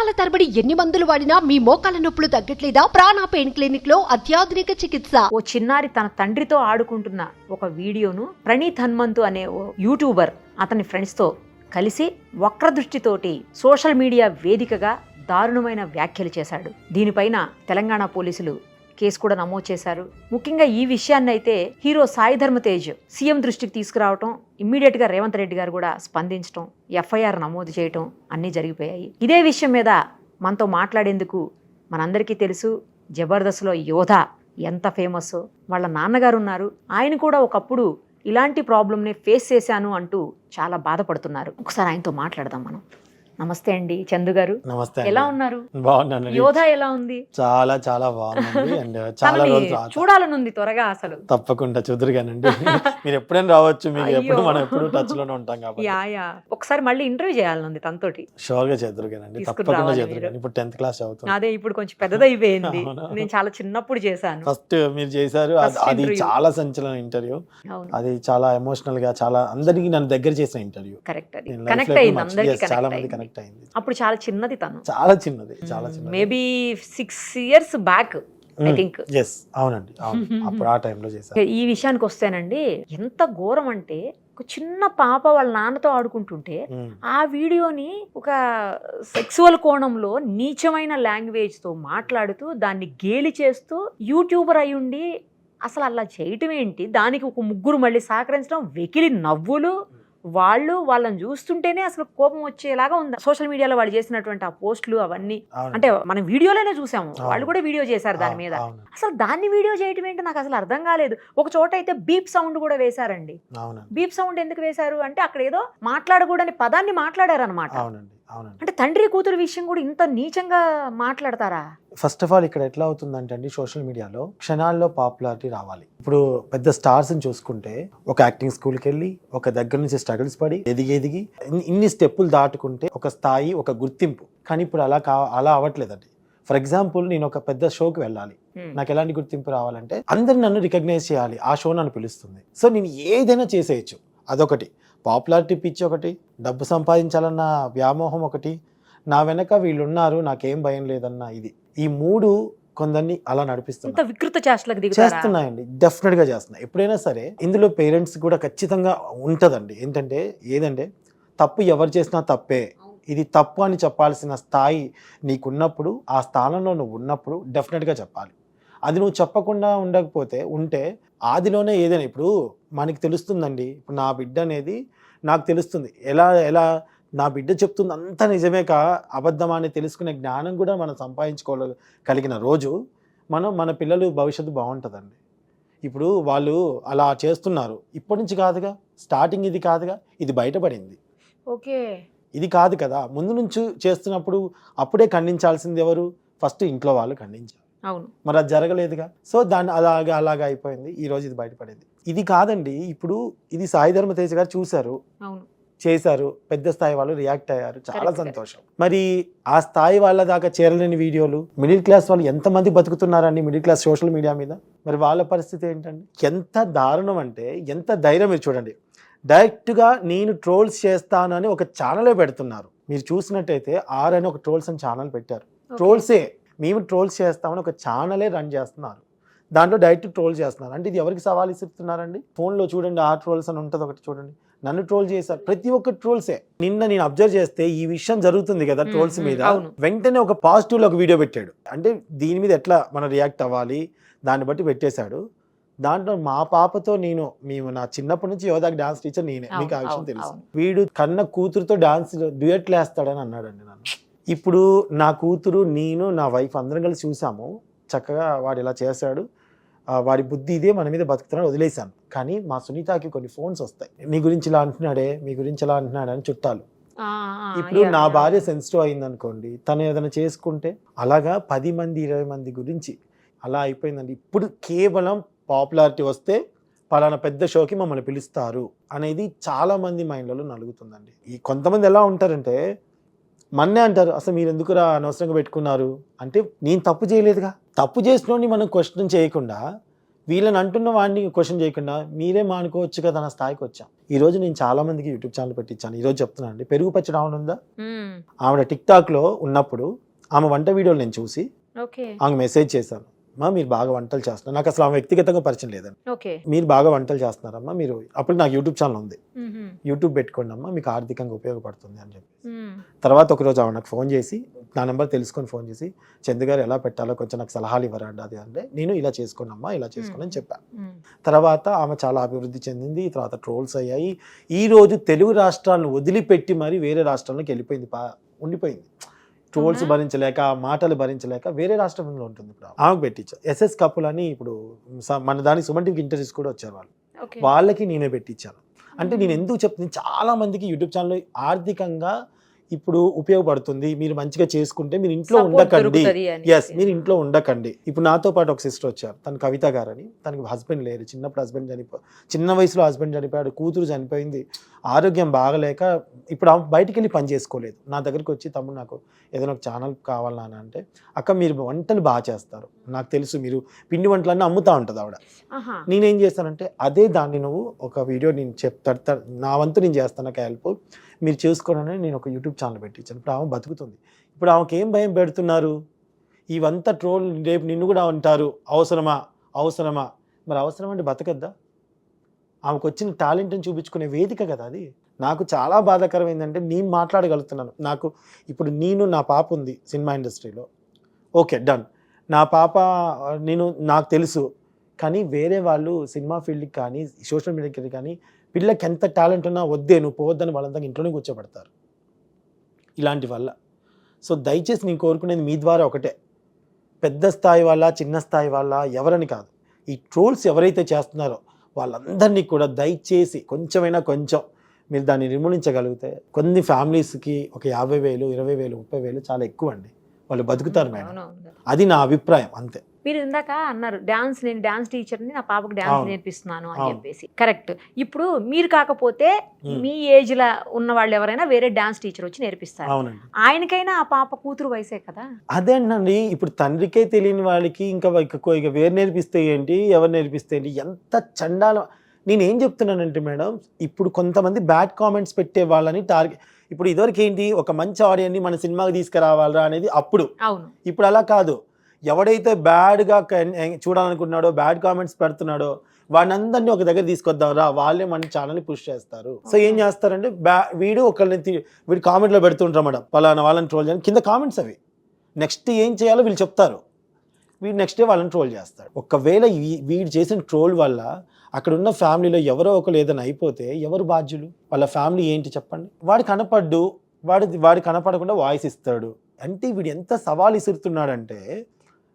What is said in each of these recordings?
సంవత్సరాల తరబడి ఎన్ని మందులు వాడినా మీ మోకాల నొప్పులు తగ్గట్లేదా? ప్రాణ పెయిన్ క్లినిక్ లో అత్యాధునిక చికిత్స. ఓ చిన్నారి తన తండ్రితో ఆడుకుంటున్న ఒక వీడియోను ప్రణీత్ హనుమంతు అనే ఓ యూట్యూబర్ అతని ఫ్రెండ్స్ తో కలిసి వక్రదృష్టితోటి సోషల్ మీడియా వేదికగా దారుణమైన వ్యాఖ్యలు చేశాడు. దీనిపైన తెలంగాణ పోలీసులు కేసు కూడా నమోదు చేశారు. ముఖ్యంగా ఈ విషయాన్ని అయితే హీరో సాయి ధర్మ తేజ్ సీఎం దృష్టికి తీసుకురావటం, ఇమ్మీడియట్ గా రేవంత్ రెడ్డి గారు కూడా స్పందించడం, ఎఫ్ఐఆర్ నమోదు చేయటం అన్నీ జరిగిపోయాయి. ఇదే విషయం మీద మనతో మాట్లాడేందుకు మనందరికీ తెలుసు జబర్దస్త్లో యోధ ఎంత ఫేమస్, వాళ్ళ నాన్నగారు ఉన్నారు. ఆయన కూడా ఒకప్పుడు ఇలాంటి ప్రాబ్లంని ఫేస్ చేశాను అంటూ చాలా బాధపడుతున్నారు. ఒకసారి ఆయనతో మాట్లాడదాం మనం. నమస్తే అండి చందు గారు. నమస్తే. ఎలా ఉన్నారు? బాగున్నాను. యోధ ఎలా ఉంది? చాలా చాలా బాగుంది అండ్ చాలా రోజులు చూడాలనుంది త్వరగా. అసలు తప్పకుండా చూదురుగానండి. మీరు ఎప్పుడైనా రావచ్చు, మీకు ఎప్పుడు మనం ఎప్పుడు టచ్ లోనే ఉంటాం కాబట్టి. ఒకసారి మళ్ళీ ఇంటర్వ్యూ చేయాలనుంది తనతోటి. షూర్ గా చేదురుగానండి, తప్పకుండా చేదురుగాను. ఇప్పుడు 10th క్లాస్ అవుతుంది. అదే ఇప్పుడు కొంచెం పెద్దదైపోయింది. నేను చాలా చిన్నప్పుడు చేశాను. ఫస్ట్ మీరు చేశారు, అది చాలా సంచలన ఇంటర్వ్యూ. అది చాలా ఎమోషనల్ గా, చాలా అందరికి నన్ను దగ్గర చేసిన ఇంటర్వ్యూ. కరెక్ట్, అది కనెక్ట్ అయింది అందరికి. చాలా మంది కనెక్ట్ అయింది. అప్పుడు చాలా చిన్నది తను, చాలా చిన్నది, చాలా చిన్నది. Maybe 6 years back I think. అవునండి, అప్పుడు ఆ టైంలో చేశారు. ఈ విషయానికి వస్తేనండి, ఎంత ఘోరం అంటే ఒక చిన్న పాప వాళ్ళ నాన్నతో ఆడుకుంటుంటే ఆ వీడియోని ఒక సెక్సువల్ కోణంలో నీచమైన లాంగ్వేజ్ తో మాట్లాడుతూ దాన్ని గేలి చేస్తూ యూట్యూబర్ అయ్యుండి అసలు అలా చేయటం ఏంటి? దానికి ఒక ముగ్గురు మళ్ళీ సహకరించడం, వెకిలి నవ్వులు, వాళ్ళని చూస్తుంటేనే అసలు కోపం వచ్చేలాగా ఉంది. సోషల్ మీడియాలో వాళ్ళు చేసినటువంటి ఆ పోస్టులు అవన్నీ, అంటే మనం వీడియోలోనే చూసాము, వాళ్ళు కూడా వీడియో చేశారు దాని మీద. అసలు దాన్ని వీడియో చేయటం ఏంటి నాకు అసలు అర్థం కాలేదు. ఒక చోట అయితే బీప్ సౌండ్ కూడా వేశారండి. బీప్ సౌండ్ ఎందుకు వేశారు అంటే అక్కడ ఏదో మాట్లాడకూడని పదాన్ని మాట్లాడారు అనమాట. అంటే తండ్రి కూతురు విషయం కూడా ఇంత నీచంగా మాట్లాడతారా? ఫస్ట్ ఆఫ్ ఆల్ ఇక్కడ ఎట్లా అవుతుందంటే అండి, సోషల్ మీడియాలో క్షణాల్లో పాపులారిటీ రావాలి. ఇప్పుడు పెద్ద స్టార్స్ ని చూసుకుంటే ఒక యాక్టింగ్ స్కూల్కి వెళ్ళి ఒక దగ్గర నుంచి స్ట్రగుల్స్ పడి ఎదిగి ఇన్ని స్టెప్పులు దాటుకుంటే ఒక స్థాయి, ఒక గుర్తింపు. కానీ ఇప్పుడు అలా అవ్వట్లేదండి. ఫర్ ఎగ్జాంపుల్, నేను ఒక పెద్ద షోకి వెళ్ళాలి, నాకు ఎలాంటి గుర్తింపు రావాలంటే అందరు నన్ను రికగ్నైజ్ చేయాలి, ఆ షో నన్ను పిలుస్తుంది. సో నేను ఏదైనా చేసేయచ్చు. అదొకటి. పాపులారిటీ పిచ్చి ఒకటి, డబ్బు సంపాదించాలన్న వ్యామోహం ఒకటి, నా వెనక వీళ్ళు ఉన్నారు, నాకేం భయం లేదన్న ఇది. ఈ మూడు కొందరిని అలా చేస్తున్నాయండి. డెఫినెట్ గా చేస్తున్నాయి. ఎప్పుడైనా సరే ఇందులో పేరెంట్స్ కూడా ఖచ్చితంగా ఉంటదండి. ఏదంటే తప్పు ఎవరు చేసినా తప్పే, ఇది తప్పు అని చెప్పాల్సిన స్థాయి నీకున్నప్పుడు, ఆ స్థానంలో నువ్వు ఉన్నప్పుడు డెఫినెట్ గా చెప్పాలి. అది నువ్వు చెప్పకుండా ఉంటే ఆదిలోనే ఏదైనా, ఇప్పుడు మనకి తెలుస్తుందండి. ఇప్పుడు నా బిడ్డ అనేది నాకు తెలుస్తుంది, ఎలా నా బిడ్డ చెప్తుంది అంతా నిజమే అబద్ధమా అని తెలుసుకునే జ్ఞానం కూడా మనం సంపాదించుకోగలిగిన రోజు మన పిల్లలు భవిష్యత్తు బాగుంటుందండి. ఇప్పుడు వాళ్ళు అలా చేస్తున్నారు, ఇప్పటి నుంచి కాదుగా, స్టార్టింగ్ ఇది కాదుగా, ఇది బయటపడింది. ఓకే, ఇది కాదు కదా. ముందు నుంచి చేస్తున్నప్పుడు అప్పుడే ఖండించాల్సింది ఎవరు? ఫస్ట్ ఇంట్లో వాళ్ళు ఖండించారు. అవును, మరి అది జరగలేదుగా. సో దాన్ని అలాగా అయిపోయింది. ఈ రోజు ఇది బయటపడింది. ఇది కాదండి, ఇప్పుడు ఇది సాయి ధర్మ తేజ్ గారు చూశారు, చేశారు, పెద్ద స్థాయి వాళ్ళు రియాక్ట్ అయ్యారు, చాలా సంతోషం. మరి ఆ స్థాయి వాళ్ళ దాకా చేరలేని వీడియోలు, మిడిల్ క్లాస్ వాళ్ళు ఎంతమంది బతుకుతున్నారండి మిడిల్ క్లాస్ సోషల్ మీడియా మీద? మరి వాళ్ళ పరిస్థితి ఏంటండి? ఎంత దారుణం అంటే, ఎంత ధైర్యం. మీరు చూడండి, డైరెక్ట్గా నేను ట్రోల్స్ చేస్తాను అని ఒక ఛానలే పెడుతున్నారు. మీరు చూసినట్టయితే అని ఒక ట్రోల్స్ అని ఛానల్ పెట్టారు. ట్రోల్సే, మేము ట్రోల్స్ చేస్తామని ఒక ఛానలే రన్ చేస్తున్నారు. దాంట్లో డైరెక్ట్ ట్రోల్ చేస్తున్నారు. అంటే ఇది ఎవరికి సవాల్ ఇస్తున్నారండి? ఫోన్లో చూడండి, ఆ ట్రోల్స్ అని ఉంటుంది ఒకటి, చూడండి నన్ను ట్రోల్ చేశారు. ప్రతి ఒక్క ట్రోల్సే. నిన్న నేను అబ్జర్వ్ చేస్తే ఈ విషయం జరుగుతుంది కదా ట్రోల్స్ మీద, వెంటనే ఒక పాజిటివ్ లో ఒక వీడియో పెట్టాడు. అంటే దీని మీద ఎట్లా మనం రియాక్ట్ అవ్వాలి దాన్ని బట్టి పెట్టేశాడు. దాంట్లో మా పాపతో మేము నా చిన్నప్పటి నుంచి యోధాకి డాన్స్ టీచర్ నేనే, మీకు ఆ విషయం తెలుసు. వీడు కన్న కూతురుతో డాన్స్ డ్యూయట్లు వేస్తాడని అన్నాడండి నన్ను. ఇప్పుడు నా కూతురు, నేను, నా వైఫ్ అందరం కలిసి చూసాము. చక్కగా వాడు ఇలా చేశాడు, వాడి బుద్ధి ఇదే, మన మీద బతుకుతున్నాడు, వదిలేశాను. కానీ మా సునీతకి కొన్ని ఫోన్స్ వస్తాయి, మీ గురించి ఇలా అంటున్నాడే, మీ గురించి ఇలా అంటున్నాడే అని చుట్టాలు. ఇప్పుడు నా భార్య సెన్సిటివ్ అయింది అనుకోండి, తను ఏదైనా చేసుకుంటే అలాగా 10 మంది 20 మంది గురించి అలా అయిపోయిందండి. ఇప్పుడు కేవలం పాపులారిటీ వస్తే పలానా పెద్ద షోకి మమ్మల్ని పిలుస్తారు అనేది చాలా మంది మైండ్లలో నలుగుతుందండి. ఈ కొంతమంది ఎలా ఉంటారంటే మన్నే అంటారు, అసలు మీరు ఎందుకురా అనవసరంగా పెట్టుకున్నారు అంటే, నేను తప్పు చేయలేదుగా. తప్పు చేసినోడిని మనం క్వశ్చన్ చేయకుండా వీళ్ళని అంటున్న వాడిని క్వశ్చన్ చేయకుండా మీరే మానుకోవచ్చు కదా అన్న స్థాయికి వచ్చాం. ఈ రోజు నేను చాలా మందికి యూట్యూబ్ ఛానల్ పెట్టించాను. ఈ రోజు చెప్తున్నాను అండి, పెరుగు పచ్చడి ఆమె ఉందా, ఆవిడ టిక్ టాక్ లో ఉన్నప్పుడు ఆమె వంట వీడియోలు నేను చూసి ఆమె మెసేజ్ చేశాను, అమ్మా మీరు బాగా వంటలు చేస్తున్నారు. నాకు అసలు ఆమె వ్యక్తిగతంగా పరిచయం లేదండి. మీరు బాగా వంటలు చేస్తున్నారమ్మా, మీరు అప్పుడు నాకు యూట్యూబ్ ఛానల్ ఉంది, యూట్యూబ్ పెట్టుకోండి అమ్మా, మీకు ఆర్థికంగా ఉపయోగపడుతుంది అని చెప్పి. తర్వాత ఒకరోజు ఆమె నాకు ఫోన్ చేసి, నా నెంబర్ తెలుసుకొని ఫోన్ చేసి, చందు గారు ఎలా పెట్టాలో కొంచెం నాకు సలహాలు ఇవ్వరండి అది అంటే, నేను ఇలా చేసుకోనమ్మా ఇలా చేసుకోండి అని చెప్పాను. తర్వాత ఆమె చాలా అభివృద్ధి చెందింది. తర్వాత ట్రోల్స్ అయ్యాయి. ఈ రోజు తెలుగు రాష్ట్రాలను వదిలిపెట్టి మరి వేరే రాష్ట్రాల్లోకి వెళ్ళిపోయింది, ఉండిపోయింది. ట్రోల్స్ భరించలేక, మాటలు భరించలేక వేరే రాష్ట్రంలో ఉంటుంది. ఇప్పుడు ఆమెకు పెట్టించా. ఎస్ఎస్ కపుల్ అని ఇప్పుడు మన దానికి సుమన్ టీవీకి ఇంటర్వ్యూస్ కూడా వచ్చారు వాళ్ళు, వాళ్ళకి నేనే పెట్టించాను. అంటే నేను ఎందుకు చెప్తున్నాను, చాలా మందికి యూట్యూబ్ ఛానల్ ఆర్థికంగా ఇప్పుడు ఉపయోగపడుతుంది, మీరు మంచిగా చేసుకుంటే మీరు ఇంట్లో ఉండకండి. ఎస్, మీరు ఇంట్లో ఉండకండి. ఇప్పుడు నాతో పాటు ఒక సిస్టర్ వచ్చారు, తను కవిత గారని. తనకి హస్బెండ్ లేరు, చిన్నప్పుడు హస్బెండ్ చిన్న వయసులో హస్బెండ్ చనిపోయాడు, కూతురు చనిపోయింది, ఆరోగ్యం బాగలేక ఇప్పుడు ఆమె బయటికి వెళ్ళి పని చేసుకోలేదు. నా దగ్గరికి వచ్చి, తమ్ముడు నాకు ఏదైనా ఒక ఛానల్ కావాలా అని అంటే, అక్క మీరు వంటలు బాగా చేస్తారు, నాకు తెలుసు మీరు పిండి వంటలన్నీ అమ్ముతా ఉంటుంది ఆవిడ. నేనేం చేస్తానంటే, అదే దాన్ని నువ్వు ఒక వీడియో నేను చెప్తా, నా వంతు నేను చేస్తాను, నాకు హెల్ప్ మీరు చేసుకోనని నేను ఒక యూట్యూబ్ ఛానల్ పెట్టించాను. ఇప్పుడు ఆమె బతుకుతుంది. ఇప్పుడు ఆమెకి ఏం భయం పెడుతున్నారు, ఇవంతా ట్రోల్, రేపు నిన్ను కూడా అంటారు, అవసరమా అవసరమా. మరి అవసరం అంటే బతకద్దా? ఆమెకు వచ్చిన టాలెంట్ని చూపించుకునే వేదిక కదా అది. నాకు చాలా బాధాకరం ఏంటంటే, నేను మాట్లాడగలుగుతున్నాను. నాకు ఇప్పుడు నా పాప ఉంది సినిమా ఇండస్ట్రీలో, ఓకే డన్, నా పాప నాకు తెలుసు. కానీ వేరే వాళ్ళు సినిమా ఫీల్డ్కి కానీ సోషల్ మీడియాకి కానీ పిల్లకి ఎంత టాలెంట్ ఉన్నా వద్దే నువ్వు పోవద్దని వాళ్ళంతా ఇంట్లోనే కూర్చోబెడతారు ఇలాంటి వల్ల. సో దయచేసి నేను కోరుకునేది మీ ద్వారా ఒకటే, పెద్ద స్థాయి వాళ్ళ చిన్న స్థాయి వాళ్ళ ఎవరని కాదు, ఈ ట్రోల్స్ ఎవరైతే చేస్తున్నారో వాళ్ళందరినీ కూడా దయచేసి కొంచెమైనా కొంచెం మీరు దాన్ని నిర్మూలించగలిగితే, కొన్ని ఫ్యామిలీస్కి ఒక 50,000, 20,000, 30,000 చాలా ఎక్కువ అండి, వాళ్ళు బతుకుతారు మేడం. అది నా అభిప్రాయం అంతే. మీరు ఇందాక అన్నారు నేను డాన్స్ టీచర్ని, నా పాపకు డాన్స్ నేర్పిస్తున్నాను అని చెప్పేసి. కరెక్ట్. ఇప్పుడు మీరు కాకపోతే మీ ఏజ్ లా ఉన్న వాళ్ళు ఎవరైనా వేరే డాన్స్ టీచర్ వచ్చి నేర్పిస్తారు, ఆయనకైనా ఆ పాప కూతురు వయసే కదా. అదేనండి, ఇప్పుడు తండ్రికే తెలియని వాళ్ళకి ఇంకా వేరు నేర్పిస్తే ఏంటి, ఎవరు నేర్పిస్తే ఏంటి, ఎంత చండాలం. నేనేం చెప్తున్నానంటే మేడం, ఇప్పుడు కొంతమంది బ్యాడ్ కామెంట్స్ పెట్టే వాళ్ళని టార్గెట్, ఇప్పుడు ఇదివరకు ఏంటి, ఒక మంచి ఆడియన్ని మన సినిమాకి తీసుకురావాలా అనేది అప్పుడు. ఇప్పుడు అలా కాదు, ఎవడైతే బ్యాడ్గా చూడాలనుకుంటున్నాడో, బ్యాడ్ కామెంట్స్ పెడుతున్నాడో వాడిని అందరినీ ఒక దగ్గర తీసుకొద్దాం రా, వాళ్ళే మన ఛానల్ని పుష్ చేస్తారు. సో ఏం చేస్తారంటే, వీడు వీడు కామెంట్లో పెడుతుంటారు మేడం, పలానా వాళ్ళని ట్రోల్ చేయాలి, కింద కామెంట్స్ అవి, నెక్స్ట్ ఏం చేయాలో వీళ్ళు చెప్తారు, వీడు నెక్స్ట్ డే వాళ్ళని ట్రోల్ చేస్తాడు. ఒకవేళ వీడు చేసిన ట్రోల్ వల్ల అక్కడ ఉన్న ఫ్యామిలీలో ఎవరో ఒకరు ఏదైనా అయిపోతే ఎవరు బాధ్యులు? వాళ్ళ ఫ్యామిలీ ఏంటి చెప్పండి. వాడు కనపడ్డు, వాడు కనపడకుండా వాయిస్ ఇస్తాడు అంటే వీడు ఎంత సవాల్ ఇస్తున్నాడంటే,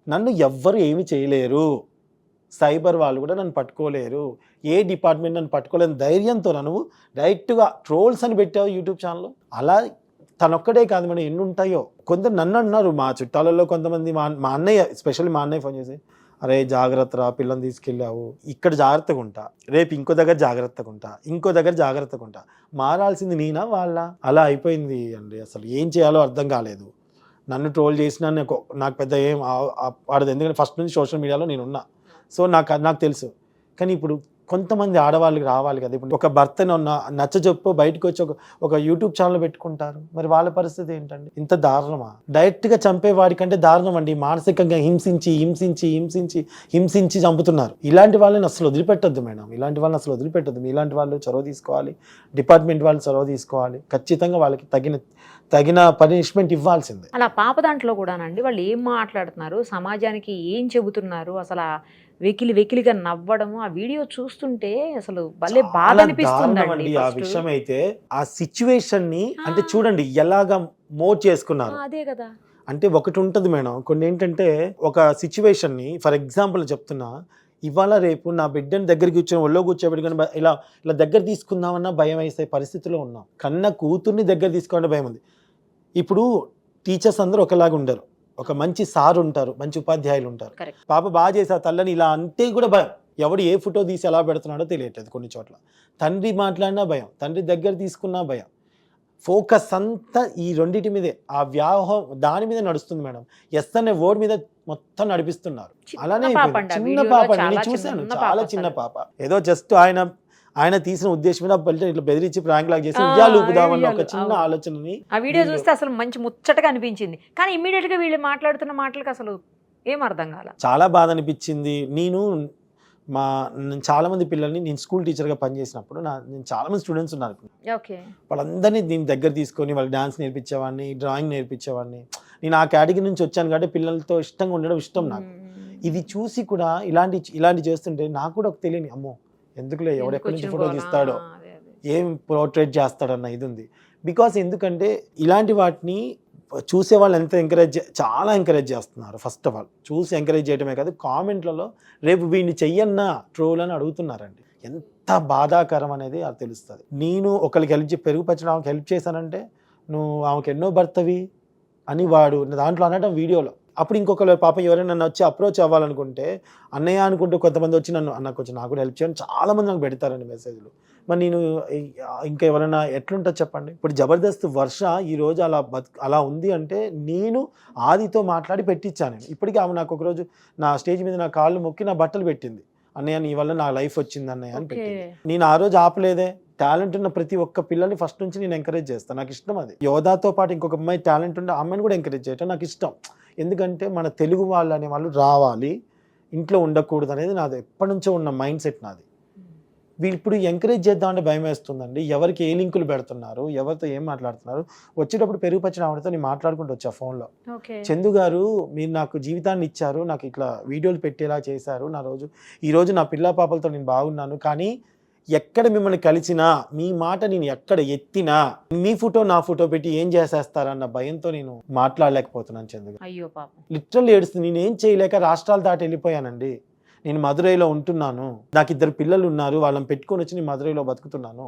నన్ను ఎవ్వరు ఏమి చేయలేరు, సైబర్ వాళ్ళు కూడా నన్ను పట్టుకోలేరు, ఏ డిపార్ట్మెంట్ నన్ను పట్టుకోలేని ధైర్యంతో నువ్వు డైరెక్ట్గా ట్రోల్స్ అని పెట్టావు యూట్యూబ్ ఛానల్లో. అలా తనొక్కడే కాదు మేడం, ఎన్ని ఉంటాయో. కొందరు నన్ను అన్నారు, మా చుట్టాలలో కొంతమంది, మా అన్నయ్య, ఎస్పెషల్లీ మా అన్నయ్య ఫోన్ చేసి, అరే జాగ్రత్తరా, పిల్లల్ని తీసుకెళ్ళావు, ఇక్కడ జాగ్రత్తగా ఉంటా, రేపు ఇంకో దగ్గర జాగ్రత్తగా ఉంటా, ఇంకో దగ్గర జాగ్రత్తగా ఉంటా. మారాల్సింది నేనా వాళ్ళ? అలా అయిపోయింది అండి. అసలు ఏం చేయాలో అర్థం కాలేదు. నన్ను ట్రోల్ చేసినా నాకు పెద్ద ఏం ఆడదు, ఎందుకంటే ఫస్ట్ నుంచి సోషల్ మీడియాలో నేను ఉన్నా, సో నాకు తెలుసు. కానీ ఇప్పుడు కొంతమంది ఆడవాళ్ళకి రావాలి కదా, ఇప్పుడు ఒక భర్తను నచ్చజెప్పో బయటకు వచ్చి ఒక యూట్యూబ్ ఛానల్ పెట్టుకుంటారు, మరి వాళ్ళ పరిస్థితి ఏంటండి? ఇంత దారుణమా? డైరెక్ట్గా చంపే వాడికంటే దారుణం అండి, మానసికంగా హింసించి హింసించి హింసించి హింసించి చంపుతున్నారు. ఇలాంటి వాళ్ళని అసలు వదిలిపెట్టొద్దు మేడం, ఇలాంటి వాళ్ళని అసలు వదిలిపెట్టద్దు. ఇలాంటి వాళ్ళు చొరవ తీసుకోవాలి, డిపార్ట్మెంట్ వాళ్ళు చొరవ తీసుకోవాలి, ఖచ్చితంగా వాళ్ళకి తగిన పనిష్మెంట్ ఇవ్వాల్సిందే. అలా పాప దాంట్లో కూడానండి, వాళ్ళు ఏం మాట్లాడుతున్నారు, సమాజానికి ఏం చెబుతున్నారు, అసలు వెకిలిగా నవ్వడము, ఆ వీడియో చూస్తుంటే అసలు భలే బాధ అనిపిస్తుందండి. ఆ విషయం అయితే ఆ సిచ్యువేషన్ ని అంటే చూడండి ఎలాగా మోడ్ చేసుకున్నారు. అదే కదా, అంటే ఒకటి ఉంటది మేడం, కొన్ని ఏంటంటే ఒక సిచ్యువేషన్ ని, ఫర్ ఎగ్జాంపుల్ చెప్తున్నా, ఇవాళ రేపు నా బిడ్డని దగ్గరికి కూర్చొని ఒళ్ళో కూర్చోబెట్టుకుని ఇలా దగ్గర తీసుకుందామన్నా భయం వేసే పరిస్థితిలో ఉన్నాం. కన్న కూతుర్ని దగ్గర తీసుకోవాలంటే భయం ఉంది. ఇప్పుడు టీచర్స్ అందరూ ఒకలాగా ఉండరు, ఒక మంచి సార్ ఉంటారు, మంచి ఉపాధ్యాయులు ఉంటారు. పాప బాగా చేసా తల్లని ఇలా అంటే కూడా భయం, ఎవడు ఏ ఫోటో తీసి ఎలా పెడుతున్నాడో తెలియట్లేదు. కొన్ని చోట్ల తండ్రి మాట్లాడినా భయం, తండ్రి దగ్గర తీసుకున్నా భయం. ఫోకస్ అంతా ఈ రెండింటి మీదే, ఆ వ్యాహం దాని మీద నడుస్తుంది మేడం. ఎస్ అనే వర్డ్ మీద మొత్తం నడిపిస్తున్నారు. అలానే అయిపోయింది. చిన్న పాప, నేను చూశాను, చాలా చిన్న పాప. ఏదో జస్ట్ ఆయన తీసిన ఉద్దేశం మీద ఇట్లా బెదిరించి ప్రాంక్ లాగా చేసి ఉయ్యాలు ఊపుదామన్న ఒక చిన్న ఆలోచనని ఆ వీడియో చూస్తే అసలు మంచి ముచ్చటగా అనిపించింది. కానీ ఇమ్మీడియట్ గా వీళ్ళు మాట్లాడుతున్న మాటలకు అసలు ఏం అర్థం కాల. చాలా బాధ అనిపించింది. నేను చాలా మంది పిల్లల్ని, నేను స్కూల్ టీచర్గా పనిచేసినప్పుడు నేను చాలా మంది స్టూడెంట్స్ ఉన్నారు. వాళ్ళందరినీ దీని దగ్గర తీసుకొని వాళ్ళు డాన్స్ నేర్పించేవాడిని, డ్రాయింగ్ నేర్పించేవాడిని. నేను ఆ కేటగిరీ నుంచి వచ్చాను కాబట్టి పిల్లలతో ఇష్టంగా ఉండడం ఇష్టం నాకు. ఇది చూసి కూడా ఇలాంటి చేస్తుంటే నాకు కూడా ఒక తెలియని, అమ్మో ఎందుకులే, ఎవడెక్కడి నుంచి ఫోటో తీస్తాడో, ఏం పోర్ట్రేట్ చేస్తాడన్న ఇది ఉంది. బికాస్ ఎందుకంటే ఇలాంటి వాటిని చూసే వాళ్ళు చాలా ఎంకరేజ్ చేస్తున్నారు. ఫస్ట్ ఆఫ్ ఆల్ చూసి ఎంకరేజ్ చేయడమే కాదు, కామెంట్లలో రేపు వీడిని చెయ్యన్నా ట్రోల్ అని అడుగుతున్నారండి. ఎంత బాధాకరం అనేది అది తెలుస్తుంది. నేను ఒకరికి పెరుగు పచ్చడం ఆమెకు హెల్ప్ చేశానంటే నువ్వు ఆమెకు ఎన్నో భర్తవి అని వాడు దాంట్లో అనడం వీడియోలో. అప్పుడు ఇంకొకరు పాపం ఎవరైనా నన్ను వచ్చి అప్రోచ్ అవ్వాలనుకుంటే, అన్నయ్య అనుకుంటూ కొంతమంది వచ్చి నాకు వచ్చి నాకు కూడా హెల్ప్ చేయండి, చాలామంది నాకు పెడతారండి మెసేజ్లు. మరి నేను ఇంకా ఎవరైనా ఎట్లుంటుంది చెప్పండి. ఇప్పుడు జబర్దస్త్ వర్ష ఈరోజు అలా ఉంది అంటే నేను ఆదితో మాట్లాడి పెట్టించాను. ఇప్పటికీ ఆమె నాకు ఒకరోజు నా స్టేజ్ మీద నా కాళ్ళు మొక్కి నా బట్టలు పెట్టింది, అన్నయ్య నీ వల్ల నా లైఫ్ వచ్చింది అన్నయ్య అని పెట్టింది. నేను ఆ రోజు ఆపలేదే. టాలెంట్ ఉన్న ప్రతి ఒక్క పిల్లల్ని ఫస్ట్ నుంచి నేను ఎంకరేజ్ చేస్తాను, నాకు ఇష్టం అది. యోధాతో పాటు ఇంకొక అమ్మాయి టాలెంట్ ఉంటే ఆ అమ్మాయిని కూడా ఎంకరేజ్ చేయటం నాకు ఇష్టం. ఎందుకంటే మన తెలుగు వాళ్ళు అనే వాళ్ళు రావాలి, ఇంట్లో ఉండకూడదు అనేది నాది ఎప్పటి నుంచో ఉన్న మైండ్ సెట్ నాది. వీళ్ళు ఇప్పుడు ఎంకరేజ్ చేద్దామంటే భయం వేస్తుందండి. ఎవరికి ఏ లింకులు పెడుతున్నారు, ఎవరితో ఏం మాట్లాడుతున్నారు. వచ్చేటప్పుడు పెరుగు పచ్చిన ఆవిడతో నేను మాట్లాడుకుంటూ వచ్చా ఫోన్లో, చందు గారు మీరు నాకు జీవితాన్ని ఇచ్చారు, నాకు ఇట్లా వీడియోలు పెట్టేలా చేశారు, ఈరోజు నా పిల్ల పాపలతో నేను బాగున్నాను, కానీ ఎక్కడ మిమ్మల్ని కలిసినా మీ మాట నేను ఎక్కడ ఎత్తినా మీ ఫోటో నా ఫోటో పెట్టి ఏం చేసేస్తారన్న భయంతో నేను మాట్లాడలేకపోతున్నాను చందు. అయ్యో పాపం, లిటరల్ ఏడుస్తుంది. నేనేం చేయలేక రాష్ట్రాలు దాటి వెళ్ళిపోయానండి. నేను మదురైలో ఉంటున్నాను, నాకు 2 పిల్లలు ఉన్నారు, వాళ్ళని పెట్టుకొని వచ్చి నేను మదురైలో బతుకుతున్నాను,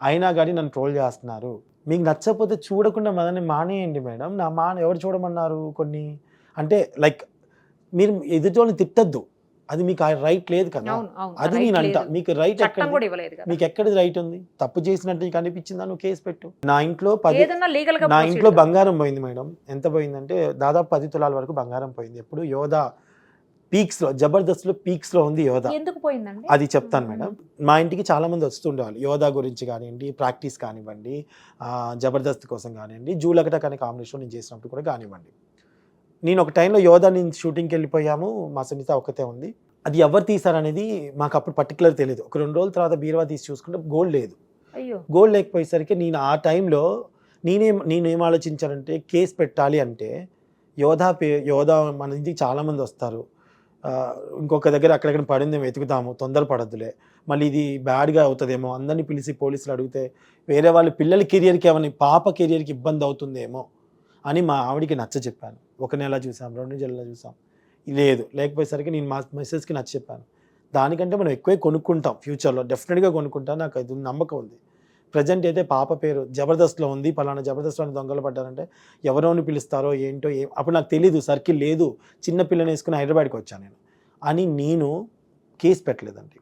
అయినా కానీ నన్ను ట్రోల్ చేస్తున్నారు. మీకు నచ్చకపోతే చూడకుండా మానేయండి మేడం. ఎవరు చూడమన్నారు? కొన్ని అంటే లైక్ మీరు ఎదుటోళ్ళని తిట్టద్దు, అది మీకు ఆ రైట్ లేదు కదా. అది నేను అంట, మీకు రైట్ ఎక్కడ, మీకు ఎక్కడిది రైట్ ఉంది? తప్పు చేసినట్టు నీకు అనిపించిందా, నువ్వు కేసు పెట్టు. నా ఇంట్లో బంగారం పోయింది మేడం. ఎంత పోయిందంటే దాదాపు 10 తులాల వరకు బంగారం పోయింది. ఎప్పుడు యోధా పీక్స్ లో, జబర్దస్త్ లో పీక్స్ లో ఉంది యోధా. ఎందుకు పోయిందండి అది చెప్తాను మేడం. మా ఇంటికి చాలా మంది వస్తుండేవాళ్ళు, యోధా గురించి కానివ్వండి, ప్రాక్టీస్ కానివ్వండి, జబర్దస్త్ కోసం కానివ్వండి, జూలకట కానీ కాంబినేషన్ నేను చేసినప్పుడు కూడా కానివ్వండి. నేను ఒక టైంలో యోధా నుంచి షూటింగ్కి వెళ్ళిపోయాము, మా సునీత ఒక్కతే ఉంది. అది ఎవరు తీసారనేది మాకు అప్పుడు పర్టికులర్ తెలియదు. ఒక 2 రోజుల తర్వాత బీరువా తీసి చూసుకుంటే గోల్డ్ లేదు. గోల్డ్ లేకపోయేసరికి నేను ఆ టైంలో నేనేం ఆలోచించానంటే, కేసు పెట్టాలి అంటే యోధా మన ఇంటికి చాలామంది వస్తారు, ఇంకొక దగ్గర అక్కడెక్కడ పడిందేమో వెతుకుతాము, తొందర పడద్దులే, మళ్ళీ ఇది బ్యాడ్గా అవుతుందేమో, అందరినీ పిలిచి పోలీసులు అడిగితే వేరే వాళ్ళ పిల్లల కెరియర్కి ఏమైనా, పాప కెరియర్కి ఇబ్బంది అవుతుందేమో అని మా ఆవిడికి నచ్చ చెప్పాను. 1 నెల చూసాం, 2 నెలలు చూసాం, లేకపోయేసరికి నేను మా మెసేజ్కి నచ్చ చెప్పాను. దానికంటే మనం ఎక్కువే కొనుక్కుంటాం ఫ్యూచర్లో, డెఫినెట్గా కొనుక్కుంటాం, నాకు అది నమ్మకం ఉంది. ప్రజెంట్ అయితే పాప పేరు జబర్దస్త్లో ఉంది, పలానా జబర్దస్త్లో దొంగలు పడ్డారంటే ఎవరోని పిలుస్తారో ఏంటో అప్పుడు నాకు తెలీదు, సర్కిల్ లేదు, చిన్న పిల్లని వేసుకుని హైదరాబాద్కి వచ్చాను నేను కేసు పెట్టలేదండి.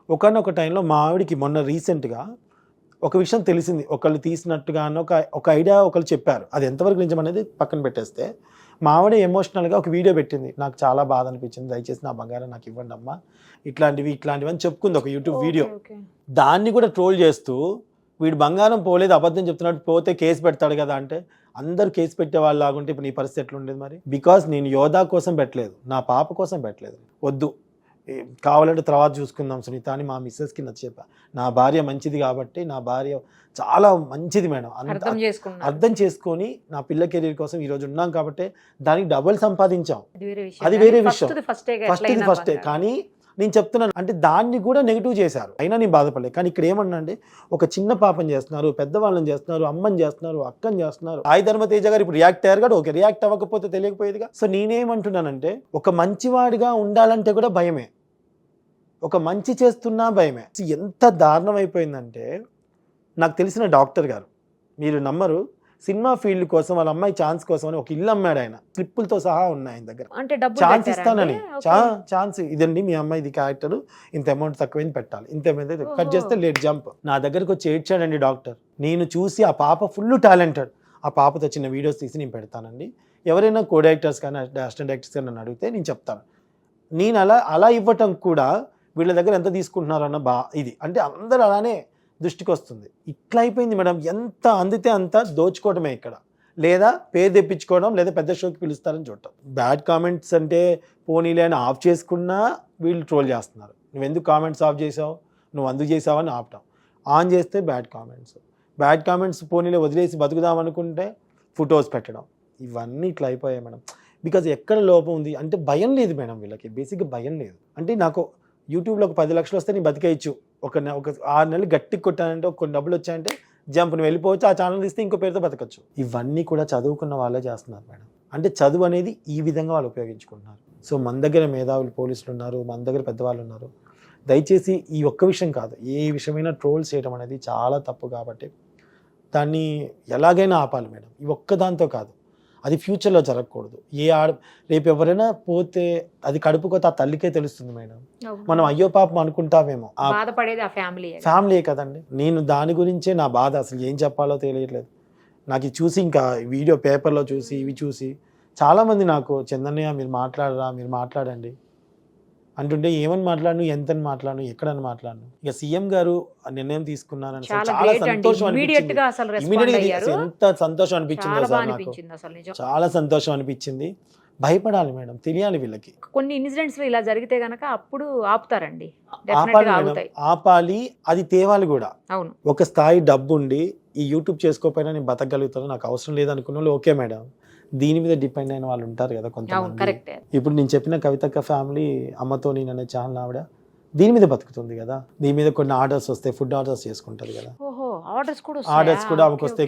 ఒకనొక టైంలో మా ఆవిడికి మొన్న రీసెంట్గా ఒక విషయం తెలిసింది, ఒకళ్ళు తీసినట్టుగానో ఒక ఐడియా ఒకళ్ళు చెప్పారు. అది ఎంతవరకు నిజం అనేది పక్కన పెట్టేస్తే, మా ఆవిడ ఎమోషనల్గా ఒక వీడియో పెట్టింది, నాకు చాలా బాధ అనిపించింది, దయచేసి నా బంగారం నాకు ఇవ్వండి అమ్మా, ఇట్లాంటివి అని చెప్పుకుంది, ఒక యూట్యూబ్ వీడియో. దాన్ని కూడా ట్రోల్ చేస్తూ వీడు బంగారం పోలేదు, అబద్ధం చెప్తున్నాడు, పోతే కేసు పెడతాడు కదా అంటే, అందరూ కేసు పెట్టే వాళ్ళు లాగుంటే ఇప్పుడు నీ పరిస్థితి ఎట్లుండేది మరి? బికాస్ నేను యోధా కోసం పెట్టలేదు, నా పాప కోసం పెట్టలేదు. వద్దు, కావాలంటే తర్వాత చూసుకుందాం సునీత అని మా మిస్సెస్కి నచ్చ చెప్పా. నా భార్య మంచిది కాబట్టి, నా భార్య చాలా మంచిది మేడం, అర్థం చేసుకొని నా పిల్ల కెరీర్ కోసం ఈరోజు ఉన్నాం కాబట్టి దానికి డబుల్ సంపాదించాం, అది వేరే విషయం. ఫస్టే కానీ నేను చెప్తున్నాను అంటే దాన్ని కూడా నెగిటివ్ చేశారు, అయినా నేను బాధపడలేదు. కానీ ఇక్కడ ఏమన్నా అంటే, ఒక చిన్న పాపని చేస్తున్నారు, పెద్దవాళ్ళని చేస్తున్నారు, అమ్మని చేస్తున్నారు, అక్కని చేస్తున్నారు. సాయి ధర్మ తేజ గారు ఇప్పుడు రియాక్ట్ అయ్యారు కదా, ఓకే, రియాక్ట్ అవ్వకపోతే తెలియకపోయేదిగా. సో నేనేమంటున్నానంటే, ఒక మంచివాడిగా ఉండాలంటే కూడా భయమే, ఒక మంచి చేస్తున్నా భయమే. ఎంత దారుణం అయిపోయిందంటే, నాకు తెలిసిన డాక్టర్ గారు, మీరు నమ్మరు, సినిమా ఫీల్డ్ కోసం వాళ్ళ అమ్మాయి ఛాన్స్ కోసం అని ఒక ఇల్లు అమ్మాడు ఆయన, స్లిప్పులతో సహా ఉన్నాయి ఆయన దగ్గర, ఛాన్స్ ఇస్తానని. ఛాన్స్ ఇదండి మీ అమ్మాయి, ఇది క్యారెక్టర్, ఇంత అమౌంట్ తక్కువైంది పెట్టాలి, ఇంత కట్ చేస్తే లేట్ జంప్. నా దగ్గరకు వచ్చి ఏడ్చాడండి డాక్టర్, నేను చూసి ఆ పాప ఫుల్ టాలెంటెడ్, ఆ పాపతో చిన్న వీడియోస్ తీసి నేను పెడతానండి. ఎవరైనా కో డైరెక్టర్స్ కానీ అసిస్టెంట్ డైరెక్టర్స్ కానీ నన్ను అడిగితే నేను చెప్తాను. నేను అలా ఇవ్వటం కూడా వీళ్ళ దగ్గర ఎంత తీసుకుంటున్నారన్న ఇది అంటే అందరూ అలానే దృష్టికి వస్తుంది. ఇట్లా అయిపోయింది మేడం. ఎంత అందితే అంత దోచుకోవడమే ఇక్కడ, లేదా పేరు తెప్పించుకోవడం, లేదా పెద్ద షోకి పిలుస్తారని చూడటం. బ్యాడ్ కామెంట్స్ అంటే పోనీలే అని ఆఫ్ చేసుకున్నా వీళ్ళు ట్రోల్ చేస్తున్నారు. నువ్వు ఎందుకు కామెంట్స్ ఆఫ్ చేసావు, నువ్వు అందుకు చేసావు అని ఆపటం. ఆన్ చేస్తే బ్యాడ్ కామెంట్స్ పోనీలే వదిలేసి బతుకుదాం అనుకుంటే ఫొటోస్ పెట్టడం. ఇవన్నీ ఇట్లా అయిపోయాయి మేడం. బికాజ్ ఎక్కడ లోపం ఉంది అంటే భయం లేదు మేడం వీళ్ళకి, బేసిక్గా భయం లేదు. అంటే నాకు యూట్యూబ్లో ఒక 10 లక్షలు వస్తే నేను బతికేయచ్చు, ఒక 6 నెలలు గట్టికి కొట్టానంటే కొన్ని డబ్బులు వచ్చాయంటే జంప్ నువ్వు వెళ్ళిపోవచ్చు, ఆ ఛానల్ తీస్తే ఇంకో పేరుతో బతకచ్చు. ఇవన్నీ కూడా చదువుకున్న వాళ్ళే చేస్తున్నారు మేడం. అంటే చదువు అనేది ఈ విధంగా వాళ్ళు ఉపయోగించుకుంటున్నారు. సో మన దగ్గర మేధావులు పోలీసులు ఉన్నారు, మన దగ్గర పెద్దవాళ్ళు ఉన్నారు. దయచేసి ఈ ఒక్క విషయం కాదు, ఏ విషయమైనా ట్రోల్స్ చేయడం అనేది చాలా తప్పు. కాబట్టి దాన్ని ఎలాగైనా ఆపాలి మేడం. ఈ ఒక్క దాంతో కాదు, అది ఫ్యూచర్లో జరగకూడదు. రేపు ఎవరైనా పోతే అది కడుపు కొత్త ఆ తల్లికే తెలుస్తుంది మేడం. మనం అయ్యో పాపం అనుకుంటామేమో, బాధపడేది ఆ ఫ్యామిలీ కదండి. నేను దాని గురించే నా బాధ, అసలు ఏం చెప్పాలో తెలియట్లేదు నాకు. ఇది చూసి ఇంకా వీడియో పేపర్లో చూసి ఇవి చూసి చాలామంది నాకు చందన్నయ్య మీరు మాట్లాడండి అంటుంటే ఏమని మాట్లాడను, ఎంతని మాట్లాడను, ఎక్కడని మాట్లాడను. ఇక సీఎం గారు నిర్ణయం తీసుకున్నారని చాలా సంతోషం అనిపించింది. ఎంత సంతోషం అనిపించిందో సార్ నాకు, చాలా సంతోషం అనిపించింది. భయపడాలి మేడం, తెలియాలి వీళ్ళకి. కొన్ని ఇన్సిడెంట్స్ ఇలా జరిగితే గనక అప్పుడు ఆపుతారండి, ఆపాలి, అది తేవాలి కూడా. అవును, ఒక స్థాయి డబ్బు ఉండి ఈ యూట్యూబ్ చేసుకోకపోయినా నేను బతకగలుగుతాను, నాకు అవసరం లేదనుకున్న వాళ్ళు ఓకే మేడం. దీని మీద డిపెండ్ అయిన వాళ్ళు ఉంటారు కదా కొంతమంది. ఇప్పుడు నేను చెప్పిన కవితక్క ఫ్యామిలీ అమ్మతో నేను అనే ఛానల్ ఆవిడ దీని మీద బతుకుతుంది కదా. దీని మీద కొన్ని ఆర్డర్స్ వస్తే ఫుడ్ ఆర్డర్స్ చేసుకుంటారు కదా. ఆర్డర్స్ కూడా ఆమెకు వస్తే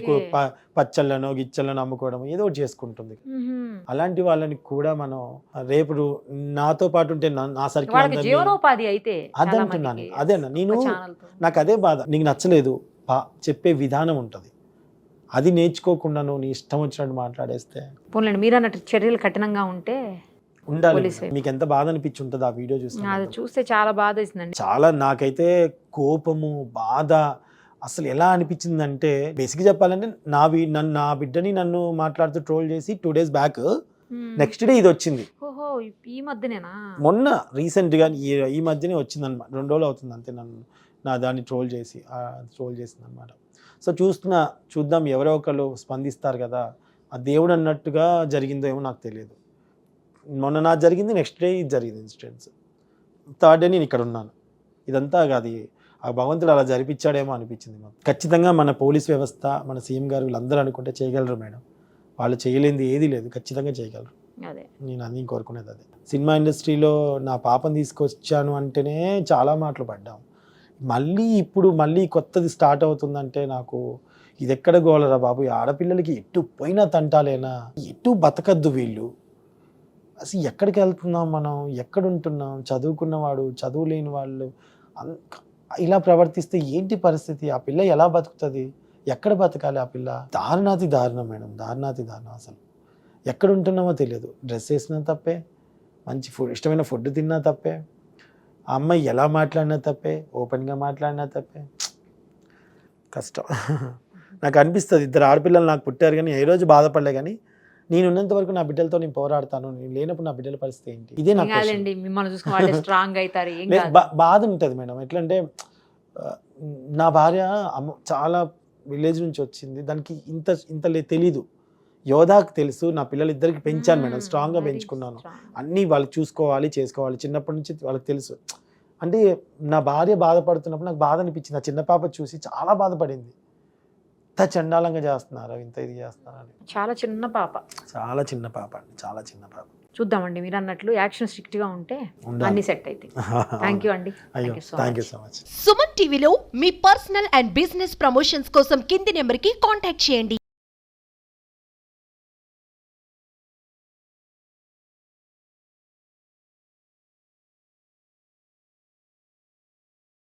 పచ్చళ్ళను గిచ్చళ్ళను అమ్ముకోవడం ఏదో ఒకటి చేసుకుంటుంది. అలాంటి వాళ్ళని కూడా మనం రేపు నాతో పాటు ఉంటే నా సర్కిల్ అదంటున్నాను. అదేనా నేను నాకు అదే బాధ. నీకు నచ్చలేదు చెప్పే విధానం ఉంటుంది, అది నేర్చుకోకుండా నువ్వు నీ ఇష్టం వచ్చినట్టు మాట్లాడేస్తే. పోన్లేండి, మీరు అన్నట్టు చర్యలు కఠినంగా ఉండాలి. మీకు ఎంత బాధ అనిపించి ఉంటుంది ఆ వీడియో చూస్తే? చాలా బాధ వేసిందండి. చాలా, నాకైతే కోపము బాధ అసలు ఎలా అనిపించిందంటే, బేసిక్గా చెప్పాలంటే నా బిడ్డని నన్ను మాట్లాడుతూ ట్రోల్ చేసి 2 days బ్యాక్ నెక్స్ట్ డే ఇది వచ్చింది. ఈ మధ్యనేనా? మొన్న రీసెంట్ గా ఈ మధ్యనే వచ్చింది అనమాట. 2 రోజులు అవుతుంది అంతే నన్ను దాన్ని ట్రోల్ చేసింది అనమాట. సో చూద్దాం ఎవరో ఒకళ్ళు స్పందిస్తారు కదా. ఆ దేవుడు అన్నట్టుగా జరిగిందో ఏమో నాకు తెలియదు. మొన్న నాకు జరిగింది, నెక్స్ట్ డే ఇది జరిగింది ఇన్సిడెంట్స్. 3rd day నేను ఇక్కడ ఉన్నాను. ఇదంతా అది ఆ భగవంతుడు అలా జరిపించాడేమో అనిపించింది మాకు. ఖచ్చితంగా మన పోలీస్ వ్యవస్థ, మన సీఎం గారు వీళ్ళందరూ అనుకుంటే చేయగలరు మేడం. వాళ్ళు చేయలేనిది ఏదీ లేదు, ఖచ్చితంగా చేయగలరు. నేను అన్నీ కోరుకునేది అదే. సినిమా ఇండస్ట్రీలో నా పాపను తీసుకొచ్చాను అంటేనే చాలా మాటలు పడ్డాం. మళ్ళీ కొత్తది స్టార్ట్ అవుతుందంటే నాకు ఇది ఎక్కడ గోలరా బాబు. ఈ ఆడపిల్లలకి ఎటు పోయినా తంటాలేనా, ఎటు బతకద్దు వీళ్ళు. అసలు ఎక్కడికి వెళ్తున్నాం మనం, ఎక్కడుంటున్నాం? చదువుకున్నవాడు, చదువు లేని వాళ్ళు ఇలా ప్రవర్తిస్తే ఏంటి పరిస్థితి? ఆ పిల్ల ఎలా బతుకుతుంది? ఎక్కడ బతకాలి ఆ పిల్ల? దారుణం మేడం, దారుణం. అసలు ఎక్కడ ఉంటున్నామో తెలియదు. డ్రెస్ వేసినా తప్పే, మంచి ఇష్టమైన ఫుడ్ తిన్నా తప్పే, ఆ అమ్మాయి ఎలా మాట్లాడినా తప్పే, ఓపెన్గా మాట్లాడినా తప్పే. కష్టం. నాకు అనిపిస్తుంది 2 ఆడపిల్లలు నాకు పుట్టారు కానీ ఏ రోజు బాధపడలే. కానీ నేను ఉన్నంత వరకు నా బిడ్డలతో నేను పోరాడతాను. నేను లేనప్పుడు నా బిడ్డల పరిస్థితి ఏంటి? ఇదే నాకు బాధ ఉంటుంది మేడం. ఎట్లంటే నా భార్య చాలా విలేజ్ నుంచి వచ్చింది, దానికి ఇంత తెలీదు. యోధాకు తెలుసు, నా పిల్లలిద్దరికి పెంచాను మేడం, స్ట్రాంగ్గా పెంచుకున్నాను. అన్నీ వాళ్ళకి చూసుకోవాలి, చేసుకోవాలి, చిన్నప్పటి నుంచి వాళ్ళకి తెలుసు. అంటే నా భార్య బాధపడుతున్నప్పుడు నాకు బాధ అనిపించింది. నా చిన్న పాప చూసి చాలా బాధపడింది. ఇంత చండాలంగా చేస్తున్నారు, ఇంత ఇది చేస్తున్నారు. చాలా చిన్న పాప చూద్దామండి. మీరు అన్నట్లు యాక్షన్ స్ట్రిక్ట్ గా ఉంటే అన్ని సెట్ అవుతాయి. థ్యాంక్ యూ అండి. Thank you so much. Suman టీవీలో మీ పర్సనల్ అండ్ బిజినెస్ ప్రమోషన్స్ కోసం కింది నెంబర్కి కాంటాక్ట్ చేయండి.